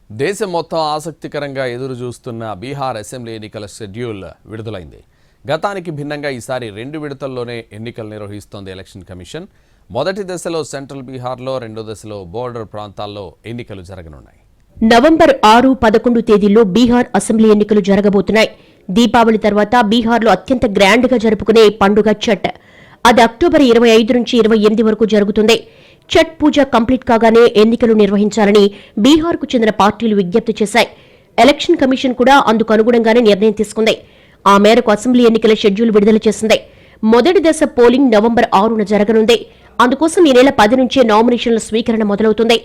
దేశం మొత్తం ఆసక్తికరంగా ఎదురు చూస్తున్న బీహార్ అసెంబ్లీ ఎన్నికల షెడ్యూల్ విడుదలైంది. గతానికి భిన్నంగా ఈసారి 2 విడతల్లోనే ఎన్నికలు నిర్వహిస్తోంది ఎలక్షన్ కమిషన్. మొదటి దశలో సెంట్రల్ బీహార్లో, రెండో దశలో బోర్డర్ ప్రాంతాల్లో ఎన్నికలు జరగనున్నాయి. నవంబర్ 6, 11 తేదీల్లో బీహార్ అసెంబ్లీ ఎన్నికలు జరగబోతున్నాయి. దీపావళి తర్వాత బీహార్లో అత్యంత గ్రాండ్గా జరుపుకునే పండుగ ఛట్. అది అక్టోబర్ 25 నుంచి 28 వరకు జరుగుతుంది. ఛట్ పూజ కంప్లీట్ కాగానే ఎన్నికలు నిర్వహించాలని బీహార్కు చెందిన పార్టీలు విజ్ఞప్తి చేశాయి. ఎలక్షన్ కమిషన్ కూడా అందుకు అనుగుణంగానే నిర్ణయం తీసుకుంది. ఆ మేరకు అసెంబ్లీ ఎన్నికల షెడ్యూల్ విడుదల చేసింది. మొదటి దశ పోలింగ్ నవంబర్ 6న జరగనుంది. అందుకోసం ఈ నెల 10 నుంచే నామినేషన్ల స్వీకరణ మొదలవుతుంది.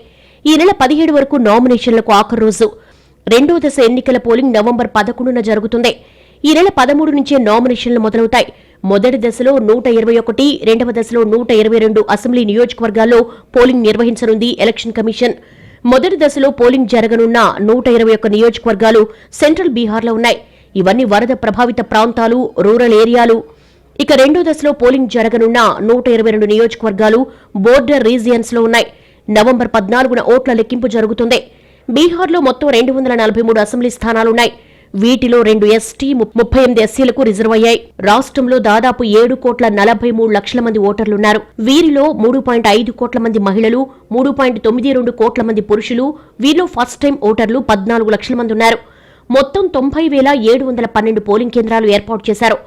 ఈ నెల 17 వరకు నామినేషన్లకు ఆఖరు రోజు. రెండో దశ ఎన్నికల పోలింగ్ నవంబర్ 11న జరుగుతుంది. ఈ నెల 13 నుంచే నామినేషన్లు మొదలవుతాయి. మొదటి దశలో 121, రెండవ దశలో 122 అసెంబ్లీ నియోజకవర్గాల్లో పోలింగ్ నిర్వహించనుంది ఎలక్షన్ కమిషన్. మొదటి దశలో పోలింగ్ జరగనున్న 121 నియోజకవర్గాలు సెంట్రల్ బీహార్లో ఉన్నాయి. ఇవన్నీ వరద ప్రభావిత ప్రాంతాలు, రూరల్ ఏరియాలు. ఇక రెండో దశలో పోలింగ్ జరగనున్న 122 నియోజకవర్గాలు బోర్డర్ రీజియన్స్ లో ఉన్నాయి. నవంబర్ 14న ఓట్ల లెక్కింపు జరుగుతుంది. బీహార్లో మొత్తం 243 అసెంబ్లీ స్థానాలున్నాయి. వీటిలో 2 ఎస్టీ, 38 ఎస్సీలకు రిజర్వ్ అయ్యాయి. రాష్ట్రంలో దాదాపు 7,43,00,000 మంది ఓటర్లున్నారు. వీరిలో 3.5 కోట్ల మంది మహిళలు, 3.92 కోట్ల మంది పురుషులు. వీరిలో ఫస్ట్ టైం ఓటర్లు 14 లక్షల మంది ఉన్నారు. మొత్తం 90,712 పోలింగ్ కేంద్రాలు ఏర్పాటు చేశారు.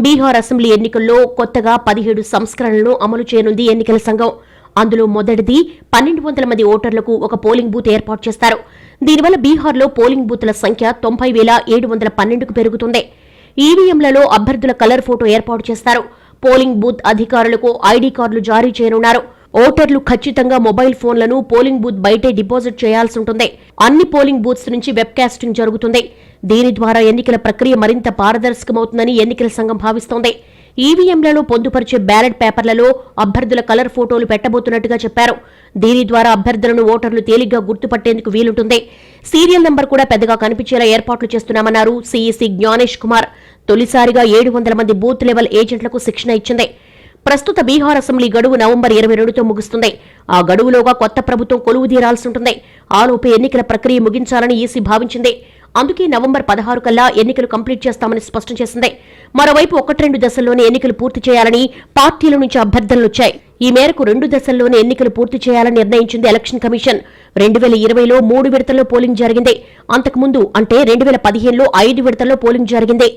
బీహార్ అసెంబ్లీ ఎన్నికల్లో కొత్తగా 17 సంస్కరణలను అమలు చేయనుంది ఎన్నికల సంఘం. అందులో మొదటిది 1,200 మంది ఓటర్లకు ఒక పోలింగ్ బూత్ ఏర్పాటు చేస్తారు. దీనివల్ల బీహార్లో పోలింగ్ బూత్ల సంఖ్య 90,712కు పెరుగుతుంది. ఈవీఎంలలో అభ్యర్థుల కలర్ ఫోటో ఏర్పాటు చేస్తారు. పోలింగ్ బూత్ అధికారులకు ఐడీ కార్డులు జారీ చేయనున్నారు. ఓటర్లు ఖచ్చితంగా మొబైల్ ఫోన్లను పోలింగ్ బూత్ బయటే డిపాజిట్ చేయాల్సి ఉంటుంది. అన్ని పోలింగ్ బూత్స్ నుంచి వెబ్ కాస్టింగ్ జరుగుతుంది. దీని ద్వారా ఎన్నికల ప్రక్రియ మరింత పారదర్శకమవుతుందని ఎన్నికల సంఘం భావిస్తోంది. ఈవీఎంలలో పొందుపరిచే బ్యాలెట్ పేపర్లలో అభ్యర్థుల కలర్ ఫోటోలు పెట్టబోతున్నట్టుగా చెప్పారు. దీని ద్వారా అభ్యర్థులను ఓటర్లు తేలిగ్గా గుర్తుపట్టేందుకు వీలుంటుంది. సీరియల్ నంబర్ కూడా పెద్దగా కనిపించేలా ఏర్పాట్లు చేస్తున్నామన్నారు సీఈసీ జ్ఞానేష్ కుమార్. తొలిసారిగా 700 మంది బూత్ లెవెల్ ఏజెంట్లకు శిక్షణ ఇచ్చింది. ప్రస్తుత బీహార్ అసెంబ్లీ గడువు నవంబర్ 22తో ముగుస్తుంది. ఆ గడువులోగా కొత్త ప్రభుత్వం కొలువు తీరాల్సి ఉంటుంది. ఆలోపే ఎన్నికల ప్రక్రియ ముగించాలని ఈసీ భావించింది. అందుకే నవంబర్ 16 కల్లా ఎన్నికలు కంప్లీట్ చేస్తామని స్పష్టం చేసింది. మరోవైపు 1-2 దశల్లోనే ఎన్నికలు పూర్తి చేయాలని పార్టీల నుంచి అభ్యర్థనలు వచ్చాయి. ఈ మేరకు 2 దశల్లోనే ఎన్నికలు పూర్తి చేయాలని నిర్ణయించింది ఎలక్షన్ కమిషన్. 2020లో 3 విడతల్లో పోలింగ్ జరిగింది. అంతకుముందు అంటే 2015లో 5 విడతల్లో పోలింగ్ జరిగింది.